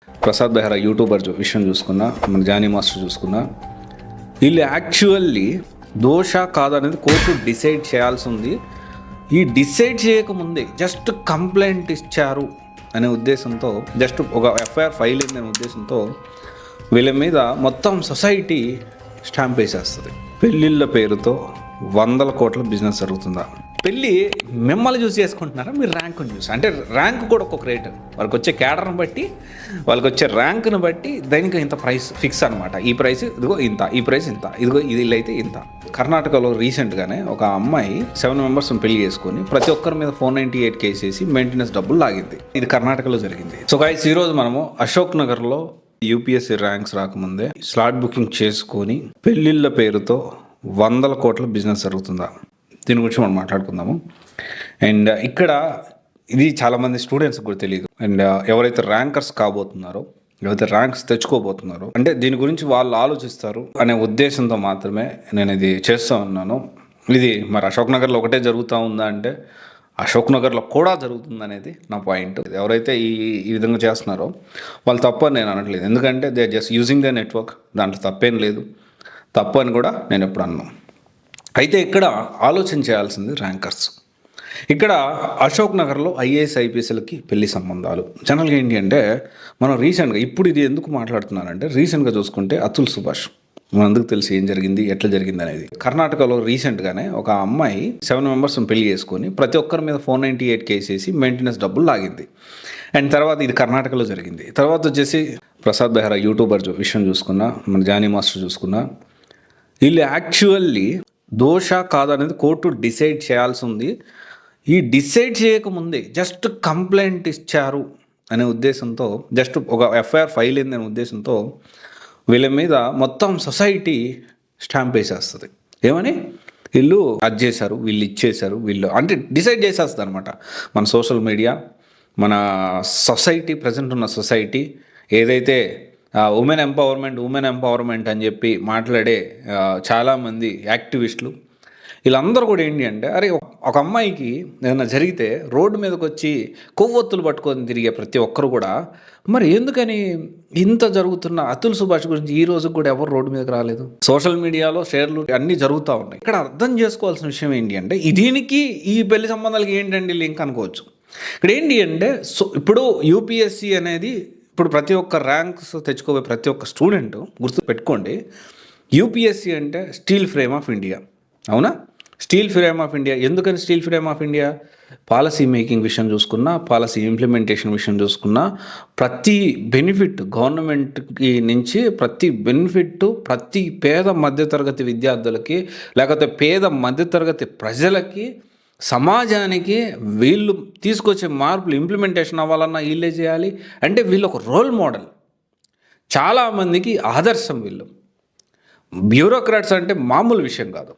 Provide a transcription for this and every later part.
Prasad Behra YouTuber విషయం చూసుకున్నా, మన జానీ మాస్టర్ చూసుకున్నా, వీళ్ళు యాక్చువల్లీ దోష కాదనేది కోర్టు డిసైడ్ చేయాల్సి ఉంది. ఈ డిసైడ్ చేయకముందే జస్ట్ కంప్లైంట్ ఇచ్చారు అనే ఉద్దేశంతో, జస్ట్ ఒక ఎఫ్ఐఆర్ ఫైల్ అయిందనే ఉద్దేశంతో వీళ్ళ మీద మొత్తం సొసైటీ స్టాంప్ వేసేస్తుంది. పెళ్ళిళ్ళ పేరుతో 100 కోట్ల బిజినెస్ జరుగుతుందా? పెళ్ళి మిమ్మల్ని చూసి చేసుకుంటున్నారా, మీరు ర్యాంకుని చూసి? అంటే ర్యాంక్ కూడా ఒక్కొక్క రేటు, వాళ్ళకి వచ్చే క్యాడర్ని బట్టి, వాళ్ళకి వచ్చే ర్యాంకుని బట్టి దానికి ఇంత ప్రైస్ ఫిక్స్ అనమాట. ఈ ప్రైస్ ఇదిగో ఇంత, ఈ ప్రైస్ ఇంత, ఇదిగో ఇది అయితే ఇంత. కర్ణాటకలో రీసెంట్గానే ఒక అమ్మాయి 7 మెంబర్స్ని పెళ్లి చేసుకొని ప్రతి ఒక్కరి మీద 498 కేసు వేసి మెయింటెనెన్స్ డబ్బులు లాగింది. ఇది కర్ణాటకలో జరిగింది. సో గైస్, ఈరోజు మనము అశోక్ నగర్లో యూపీఎస్సీ ర్యాంక్స్ రాకముందే స్లాట్ బుకింగ్ చేసుకొని పెళ్ళిళ్ళ పేరుతో 100 కోట్ల బిజినెస్ జరుగుతుందా, దీని గురించి మనం మాట్లాడుకుందాము. అండ్ ఇక్కడ ఇది చాలామంది స్టూడెంట్స్కి కూడా తెలియదు. అండ్ ఎవరైతే ర్యాంకర్స్ కాబోతున్నారో, ఎవరైతే ర్యాంక్స్ తెచ్చుకోబోతున్నారో, అంటే దీని గురించి వాళ్ళు ఆలోచిస్తారు అనే ఉద్దేశంతో మాత్రమే నేను ఇది చేస్తూ ఉన్నాను. ఇది మరి అశోక్ నగర్లో ఒకటే జరుగుతూ ఉందా అంటే అశోక్ నగర్లో కూడా జరుగుతుంది అనేది నా పాయింట్. ఎవరైతే ఈ విధంగా చేస్తున్నారో వాళ్ళు తప్పు అని నేను అనట్లేదు, ఎందుకంటే they just using the network, దాంట్లో తప్పేం లేదు, తప్పు అని కూడా నేను ఎప్పుడు అన్నాను. అయితే ఇక్కడ ఆలోచన చేయాల్సింది ర్యాంకర్స్. ఇక్కడ అశోక్ నగర్లో ఐఏఎస్ ఐపీఎస్లకి పెళ్లి సంబంధాలు. జనరల్గా ఏంటి అంటే, మనం రీసెంట్గా ఇప్పుడు ఇది ఎందుకు మాట్లాడుతున్నానంటే, రీసెంట్గా చూసుకుంటే అతుల్ సుభాష్ మనందుకు తెలిసి ఏం జరిగింది, ఎట్లా జరిగింది అనేది. కర్ణాటకలో రీసెంట్గానే ఒక అమ్మాయి 7 మెంబర్స్ని పెళ్లి చేసుకొని ప్రతి ఒక్కరి మీద 498 కేసు వేసి మెయింటెనెన్స్ డబ్బులు లాగింది. అండ్ తర్వాత ఇది కర్ణాటకలో జరిగింది. తర్వాత వచ్చేసి ప్రసాద్ బెహ్రా యూట్యూబర్ విషయం చూసుకున్నా, మన జానీ మాస్టర్ చూసుకున్నా, వీళ్ళు యాక్చువల్లీ దోష కాదనేది కోర్టు డిసైడ్ చేయాల్సి ఉంది. ఈ డిసైడ్ చేయకముందే జస్ట్ కంప్లైంట్ ఇచ్చారు అనే ఉద్దేశంతో, జస్ట్ ఒక ఎఫ్ఐఆర్ ఫైల్ అయిందనే ఉద్దేశంతో వీళ్ళ మీద మొత్తం సొసైటీ స్టాంప్ వేసేస్తుంది. ఏమని? వీళ్ళు అది చేశారు, వీళ్ళు ఇచ్చేశారు, వీళ్ళు అంటే డిసైడ్ చేసేస్తుంది అనమాట. మన సోషల్ మీడియా, మన సొసైటీ, ప్రజెంట్ ఉన్న సొసైటీ ఏదైతే ఉమెన్ ఎంపవర్మెంట్ అని చెప్పి మాట్లాడే చాలామంది యాక్టివిస్టులు, వీళ్ళందరూ కూడా ఏంటి అంటే, అరే ఒక అమ్మాయికి ఏదైనా జరిగితే రోడ్డు మీదకి వచ్చి కొవ్వొత్తులు పట్టుకొని తిరిగే ప్రతి ఒక్కరు కూడా, మరి ఎందుకని ఇంత జరుగుతున్న అతుల్ సుభాష్ గురించి ఈ రోజుకి కూడా ఎవరు రోడ్డు మీదకి రాలేదు? సోషల్ మీడియాలో షేర్లు అన్నీ జరుగుతూ ఉన్నాయి. ఇక్కడ అర్థం చేసుకోవాల్సిన విషయం ఏంటి అంటే, దీనికి ఈ పెళ్లి సంబంధాలకి ఏంటండి లింక్ అనుకోవచ్చు. ఇక్కడ ఏంటి అంటే, ఇప్పుడు యూపీఎస్సీ అనేది, ఇప్పుడు ప్రతి ఒక్క ర్యాంక్స్ తెచ్చుకోబోయే ప్రతి ఒక్క స్టూడెంట్ గుర్తు పెట్టుకోండి, యూపీఎస్సీ అంటే స్టీల్ ఫ్రేమ్ ఆఫ్ ఇండియా. అవునా? Steel frame of India. ఎందుకని steel frame of India? Policy making విషయం చూసుకున్నా, పాలసీ ఇంప్లిమెంటేషన్ విషయం చూసుకున్నా, ప్రతి బెనిఫిట్ గవర్నమెంట్కి నుంచి ప్రతి బెనిఫిట్ ప్రతి పేద మధ్యతరగతి విద్యార్థులకి, లేకపోతే పేద మధ్యతరగతి ప్రజలకి, సమాజానికి వీళ్ళు తీసుకొచ్చే మార్పులు ఇంప్లిమెంటేషన్ అవ్వాలన్నా వీళ్ళే చేయాలి. అంటే వీళ్ళు ఒక రోల్ మోడల్, చాలామందికి ఆదర్శం. వీళ్ళు బ్యూరోక్రాట్స్ అంటే మామూలు విషయం కాదు.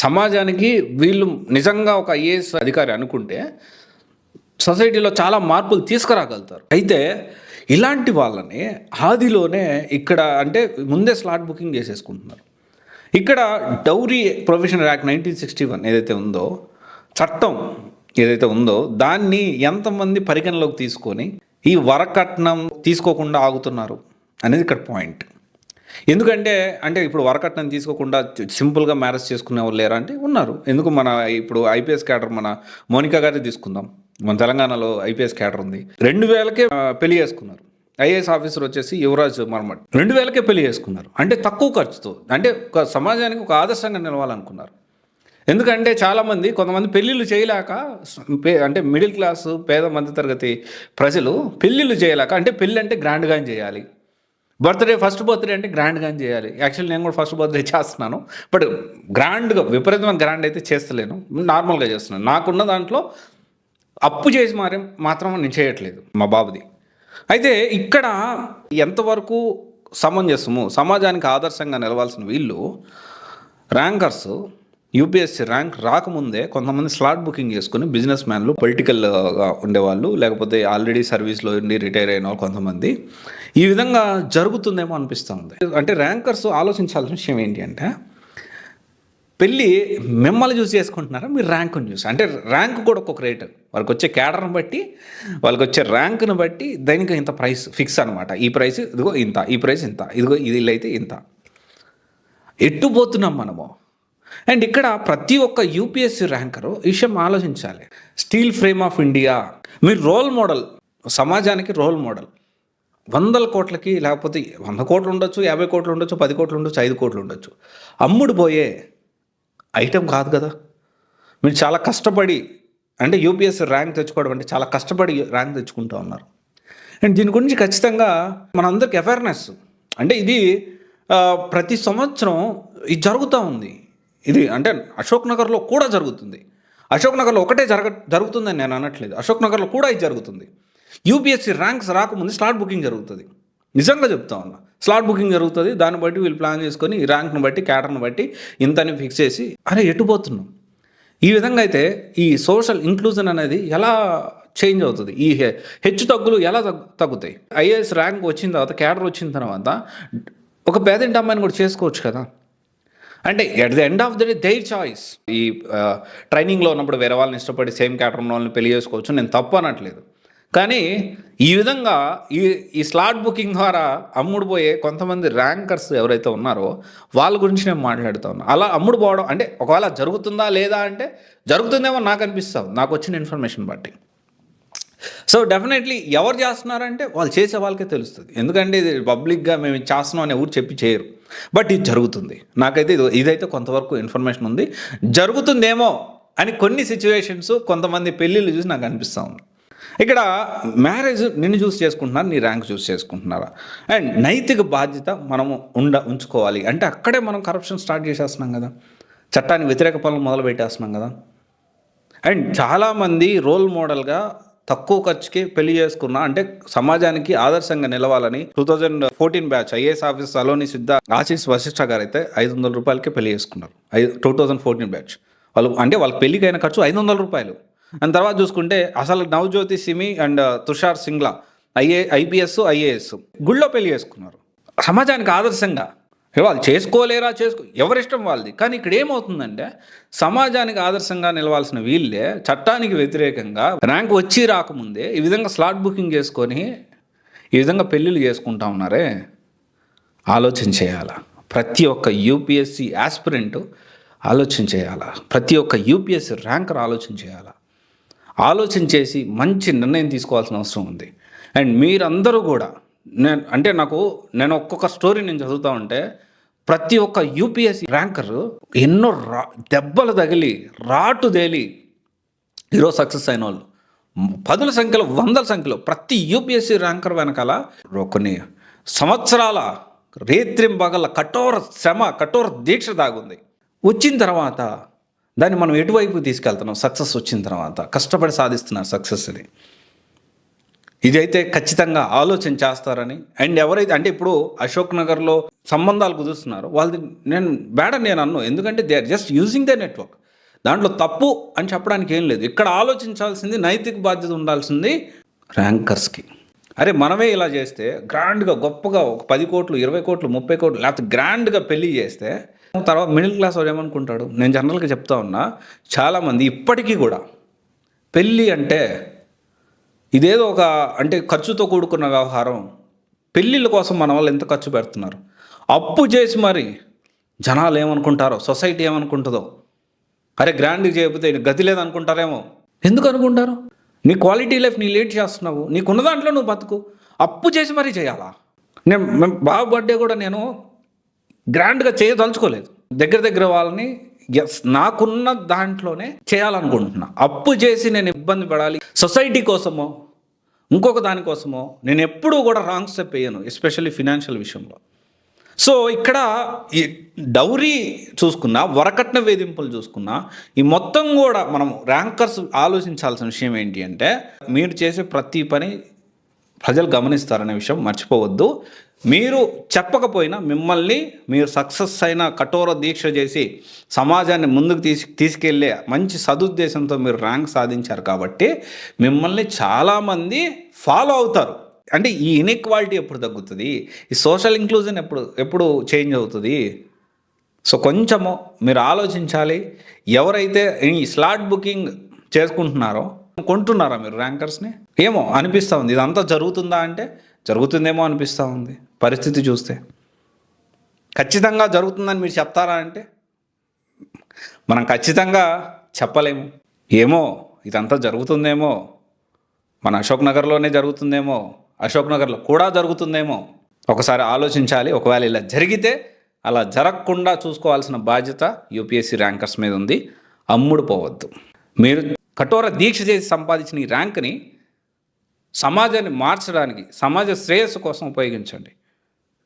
సమాజానికి వీళ్ళు నిజంగా ఒక ఐఏఎస్ అధికారి అనుకుంటే సొసైటీలో చాలా మార్పులు తీసుకురాగలుగుతారు. అయితే ఇలాంటి వాళ్ళని ఆదిలోనే ఇక్కడ అంటే ముందే స్లాట్ బుకింగ్ చేసేసుకుంటున్నారు. ఇక్కడ డౌరీ ప్రొవిషన్ యాక్ట్ 1961 ఏదైతే ఉందో, చట్టం ఏదైతే ఉందో, దాన్ని ఎంతమంది పరిగణలోకి తీసుకొని ఈ వరకట్నం తీసుకోకుండా ఆగుతున్నారు అనేది ఇక్కడ పాయింట్. ఎందుకంటే అంటే ఇప్పుడు వరకట్నం తీసుకోకుండా సింపుల్గా మ్యారేజ్ చేసుకునే వాళ్ళు లేరా అంటే ఉన్నారు. ఎందుకు? మన ఇప్పుడు ఐపీఎస్ క్యాడర్, మన మోనికా గారి తీసుకుందాం, మన తెలంగాణలో ఐపీఎస్ క్యాడర్ ఉంది. 2000కే పెళ్లి చేసుకున్నారు. ఐఏఎస్ ఆఫీసర్ వచ్చేసి యువరాజ్ మర్మట్ 2000కే పెళ్లి చేసుకున్నారు. అంటే తక్కువ ఖర్చుతో, అంటే ఒక సమాజానికి ఒక ఆదర్శంగా నిలవాలనుకున్నారు. ఎందుకంటే చాలామంది, కొంతమంది పెళ్ళిళ్ళు చేయలేక, అంటే మిడిల్ క్లాసు పేద మధ్యతరగతి ప్రజలు పెళ్ళిళ్ళు చేయలేక, అంటే పెళ్ళి అంటే గ్రాండ్గా చేయాలి, ఫస్ట్ బర్త్డే అంటే గ్రాండ్గా చేయాలి. యాక్చువల్లీ నేను కూడా ఫస్ట్ బర్త్డే చేస్తున్నాను, బట్ గ్రాండ్గా విపరీతమైన గ్రాండ్ అయితే చేస్తలేను, నార్మల్గా చేస్తున్నాను. నాకున్న దాంట్లో అప్పు చేసి మాత్రం నేను చేయట్లేదు మా బాబుది. అయితే ఇక్కడ ఎంతవరకు సమంజసము, సమాజానికి ఆదర్శంగా నిలవాల్సిన వీళ్ళు ర్యాంకర్స్ యూపీఎస్సీ ర్యాంక్ రాకముందే కొంతమంది స్లాట్ బుకింగ్ చేసుకుని బిజినెస్ మ్యాన్లు, పొలిటికల్గా ఉండేవాళ్ళు, లేకపోతే ఆల్రెడీ సర్వీస్లో ఉండి రిటైర్ అయిన వాళ్ళు కొంతమంది, ఈ విధంగా జరుగుతుందేమో అనిపిస్తుంది. అంటే ర్యాంకర్స్ ఆలోచించాల్సిన విషయం ఏంటి అంటే, పెళ్ళి మిమ్మల్ని చూసి చేసుకుంటున్నారా, మీరు ర్యాంకుని చూసి? అంటే ర్యాంక్ కూడా ఒక్కొక్క రేటు, వాళ్ళకి వచ్చే క్యాడర్ని బట్టి, వాళ్ళకి వచ్చే ర్యాంకుని బట్టి దానికి ఇంత ప్రైస్ ఫిక్స్ అనమాట. ఈ ప్రైస్ ఇదిగో ఇంత, ఈ ప్రైస్ ఇంత, ఇదిగో ఇది అయితే ఇంత. ఎట్టుపోతున్నాం మనము. అండ్ ఇక్కడ ప్రతి ఒక్క యూపీఎస్సీ ర్యాంకరు ఈ విషయం ఆలోచించాలి. స్టీల్ ఫ్రేమ్ ఆఫ్ ఇండియా, మీరు రోల్ మోడల్, సమాజానికి రోల్ మోడల్. 100 కోట్లకి, లేకపోతే 100 కోట్లు ఉండొచ్చు, 50 కోట్లు ఉండొచ్చు, 10 కోట్లు ఉండొచ్చు, 5 కోట్లు ఉండొచ్చు, అమ్ముడు పోయే ఐటెం కాదు కదా. మీరు చాలా కష్టపడి, అంటే యూపీఎస్సీ ర్యాంక్ తెచ్చుకోవడం అంటే చాలా కష్టపడి ర్యాంక్ తెచ్చుకుంటూ ఉన్నారు. అండ్ దీని గురించి ఖచ్చితంగా మనందరికి అవేర్నెస్, అంటే ఇది ప్రతి సంవత్సరం ఇది జరుగుతూ ఉంది. ఇది అంటే అశోక్ నగర్లో కూడా జరుగుతుంది. అశోక్ నగర్లో ఒకటే జరుగుతుందని నేను అనట్లేదు, అశోక్ నగర్లో కూడా ఇది జరుగుతుంది. యూపీఎస్సీ ర్యాంక్స్ రాకముందు స్లాట్ బుకింగ్ జరుగుతుంది. నిజంగా చెప్తా ఉన్నా, స్లాట్ బుకింగ్ జరుగుతుంది. దాన్ని బట్టి వీళ్ళు ప్లాన్ చేసుకొని ఈ ర్యాంక్ను బట్టి, క్యాటర్ని బట్టి ఇంతని ఫిక్స్ చేసి అరే ఎటుపోతున్నాం. ఈ విధంగా అయితే ఈ సోషల్ ఇంక్లూజన్ అనేది ఎలా చేంజ్ అవుతుంది, ఈ హెచ్చు తగ్గులు ఎలా తగ్గుతాయి? ఐఏఎస్ ర్యాంక్ వచ్చిన తర్వాత, క్యాడర్ వచ్చిన తర్వాత ఒక పేదింటి అమ్మాయిని కూడా చేసుకోవచ్చు కదా. అంటే at the end of the day their choice. ఈ ట్రైనింగ్లో ఉన్నప్పుడు వేరే వాళ్ళని ఇష్టపడి సేమ్ క్యాటర్ ఉన్న వాళ్ళని పెళ్లి చేసుకోవచ్చు, నేను తప్పు అనట్లేదు. కానీ ఈ విధంగా ఈ స్లాట్ బుకింగ్ ద్వారా అమ్ముడు పోయే కొంతమంది ర్యాంకర్స్ ఎవరైతే ఉన్నారో వాళ్ళ గురించి నేను మాట్లాడుతూ ఉన్నాను. అలా అమ్ముడు పోవడం అంటే ఒకవేళ జరుగుతుందా లేదా అంటే జరుగుతుందేమో నాకు అనిపిస్తుంది, నాకు వచ్చిన ఇన్ఫర్మేషన్ బట్టి. సో డెఫినెట్లీ ఎవరు చేస్తున్నారంటే వాళ్ళు చేసే వాళ్ళకే తెలుస్తుంది. ఎందుకంటే ఇది పబ్లిక్గా మేము చేస్తున్నాం అనే ఊరు చెప్పి చేయరు. బట్ ఇది జరుగుతుంది. నాకైతే ఇదైతే కొంతవరకు ఇన్ఫర్మేషన్ ఉంది, జరుగుతుందేమో అని కొన్ని సిచ్యువేషన్స్, కొంతమంది పెళ్ళిళ్ళు చూసి నాకు అనిపిస్తూ ఉంది. ఇక్కడ మ్యారేజ్ నిన్ను చూస్ చేసుకుంటున్నారు, నీ ర్యాంక్ చూస్ చేసుకుంటున్నారా? అండ్ నైతిక బాధ్యత మనము ఉంచుకోవాలి. అంటే అక్కడే మనం కరప్షన్ స్టార్ట్ చేసేస్తున్నాం కదా, చట్టానికి వ్యతిరేక పనులు మొదలు పెట్టేస్తున్నాం కదా. అండ్ చాలామంది రోల్ మోడల్గా తక్కువ ఖర్చుకి పెళ్లి చేసుకున్నా, అంటే సమాజానికి ఆదర్శంగా నిలవాలని 2014 బ్యాచ్ ఐఏఎస్ ఆఫీసర్ అలోని సిద్ధ ఆశీష్ వశిష్ఠ గారు అయితే 500 రూపాయలకే పెళ్లి చేసుకున్నారు. 2014 బ్యాచ్ వాళ్ళు, అంటే వాళ్ళకి పెళ్లికి అయిన ఖర్చు 500 రూపాయలు. అండ్ తర్వాత చూసుకుంటే అసలు Navjyoti Simi and Tushar Singla IPS IAS గుళ్ళో పెళ్లి చేసుకున్నారు. సమాజానికి ఆదర్శంగా వాళ్ళు చేసుకోలేరా, ఎవరిష్టం వాళ్ళది. కానీ ఇక్కడ ఏమవుతుందంటే సమాజానికి ఆదర్శంగా నిలవాల్సిన వీళ్ళే చట్టానికి వ్యతిరేకంగా ర్యాంక్ వచ్చి రాకముందే ఈ విధంగా స్లాట్ బుకింగ్ చేసుకొని ఈ విధంగా పెళ్ళిళ్ళు చేసుకుంటా ఉన్నారే. ఆలోచన చేయాలా ప్రతి ఒక్క యూపీఎస్సీ యాస్పిరెంట్, ఆలోచన చేయాలా ప్రతి ఒక్క యూపీఎస్సీ ర్యాంకర్ ఆలోచన చేయాలా. ఆలోచన చేసి మంచి నిర్ణయం తీసుకోవాల్సిన అవసరం ఉంది. అండ్ మీరందరూ కూడా నేను ఒక్కొక్క స్టోరీ నేను చదువుతూ ఉంటే ప్రతి ఒక్క యూపీఎస్సీ ర్యాంకర్ ఎన్నో దెబ్బలు తగిలి రాటు తేలి ఈరోజు సక్సెస్ అయిన వాళ్ళు 10ల సంఖ్యలో 100ల సంఖ్యలో ప్రతి యూపీఎస్సీ ర్యాంకర్ వెనకాల కొన్ని సంవత్సరాల రేత్రింబగల కఠోర శ్రమ, కఠోర దీక్ష దాగుంది. వచ్చిన తర్వాత దాన్ని మనం ఎటువైపు తీసుకెళ్తున్నాం? సక్సెస్ వచ్చిన తర్వాత కష్టపడి సాధిస్తున్నారు సక్సెస్ని. ఇదైతే ఖచ్చితంగా ఆలోచన చేస్తారని. అండ్ ఎవరైతే అంటే ఇప్పుడు అశోక్ నగర్లో సంబంధాలు కుదురుస్తున్నారో వాళ్ళది నేను బ్యాడ్ అని నేను అన్ను, ఎందుకంటే they are just using the network. దాంట్లో తప్పు అని చెప్పడానికి ఏం లేదు. ఇక్కడ ఆలోచించాల్సింది, నైతిక బాధ్యత ఉండాల్సింది ర్యాంకర్స్కి. అరే మనమే ఇలా చేస్తే గ్రాండ్గా గొప్పగా ఒక 10 కోట్లు 20 కోట్లు 30 కోట్లు లేకపోతే గ్రాండ్గా పెళ్ళి చేస్తే తర్వాత మిడిల్ క్లాస్ వాడు ఏమనుకుంటాడు? నేను జనరల్గా చెప్తా ఉన్నా, చాలామంది ఇప్పటికీ కూడా పెళ్ళి అంటే ఇదేదో ఒక అంటే ఖర్చుతో కూడుకున్న వ్యవహారం. పెళ్ళిళ్ళ కోసం మన వాళ్ళు ఎంత ఖర్చు పెడుతున్నారు, అప్పు చేసి మరి జనాలు ఏమనుకుంటారో, సొసైటీ ఏమనుకుంటుందో, అరే గ్రాండ్గా చేయకపోతే గతి లేదనుకుంటారేమో. ఎందుకు అనుకుంటారు? నీ క్వాలిటీ లైఫ్ నీ లీడ్ చేస్తున్నావు, నీకున్న దాంట్లో నువ్వు బతుకు. అప్పు చేసి మరీ చేయాలా? మేము బాబు బర్త్డే కూడా నేను గ్రాండ్గా చేయదలుచుకోలేదు. దగ్గర వాళ్ళని నాకున్న దాంట్లోనే చేయాలనుకుంటున్నా. అప్పు చేసి నేను ఇబ్బంది పడాలి సొసైటీ కోసమో ఇంకొక దానికోసమో నేను ఎప్పుడూ కూడా రాంగ్ స్టెప్ వేయను, ఎస్పెషల్లీ ఫినాన్షియల్ విషయంలో. సో ఇక్కడ ఈ డౌరీ చూసుకున్నా, వరకట్న వేధింపులు చూసుకున్నా, ఈ మొత్తం కూడా మనం ర్యాంకర్స్ ఆలోచించాల్సిన విషయం ఏంటి అంటే, మీరు చేసే ప్రతి పని ప్రజలు గమనిస్తారనే విషయం మర్చిపోవద్దు. మీరు చెప్పకపోయినా మిమ్మల్ని మీరు సక్సెస్ అయిన కఠోర దీక్ష చేసి సమాజాన్ని ముందుకు తీసుకెళ్ళే మంచి సదుద్దేశంతో మీరు ర్యాంక్ సాధించారు కాబట్టి మిమ్మల్ని చాలామంది ఫాలో అవుతారు. అంటే ఈ ఇన్ఈక్వాలిటీ ఎప్పుడు తగ్గుతుంది? ఈ సోషల్ ఇంక్లూజన్ ఎప్పుడు చేంజ్ అవుతుంది? సో కొంచెము మీరు ఆలోచించాలి. ఎవరైతే ఈ స్లాట్ బుకింగ్ చేసుకుంటున్నారో కొంటున్నారా మీరు ర్యాంకర్స్ని? ఏమో అనిపిస్తూ ఉంది. ఇదంతా జరుగుతుందా అంటే జరుగుతుందేమో అనిపిస్తూ ఉంది పరిస్థితి చూస్తే. ఖచ్చితంగా జరుగుతుందని మీరు చెప్తారా అంటే మనం ఖచ్చితంగా చెప్పలేము. ఏమో ఇదంతా జరుగుతుందేమో, మన అశోక్ నగర్లోనే జరుగుతుందేమో, అశోక్ నగర్లో కూడా జరుగుతుందేమో. ఒకసారి ఆలోచించాలి. ఒకవేళ ఇలా జరిగితే అలా జరగకుండా చూసుకోవాల్సిన బాధ్యత యూపీఎస్సీ ర్యాంకర్స్ మీద ఉంది. అమ్ముడు పోవద్దు. మీరు కఠోర దీక్ష చేసి సంపాదించిన ఈ ర్యాంక్ని సమాజాన్ని మార్చడానికి, సమాజ శ్రేయస్సు కోసం ఉపయోగించండి.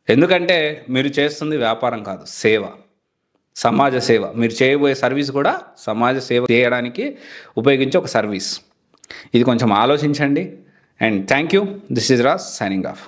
ఎందుకంటే మీరు చేస్తుంది వ్యాపారం కాదు, సేవ, సమాజ సేవ. మీరు చేయబోయే సర్వీస్ కూడా సమాజ సేవ చేయడానికి ఉపయోగించే ఒక సర్వీస్. ఇది కొంచెం ఆలోచించండి. And thank you. This is Raj signing off.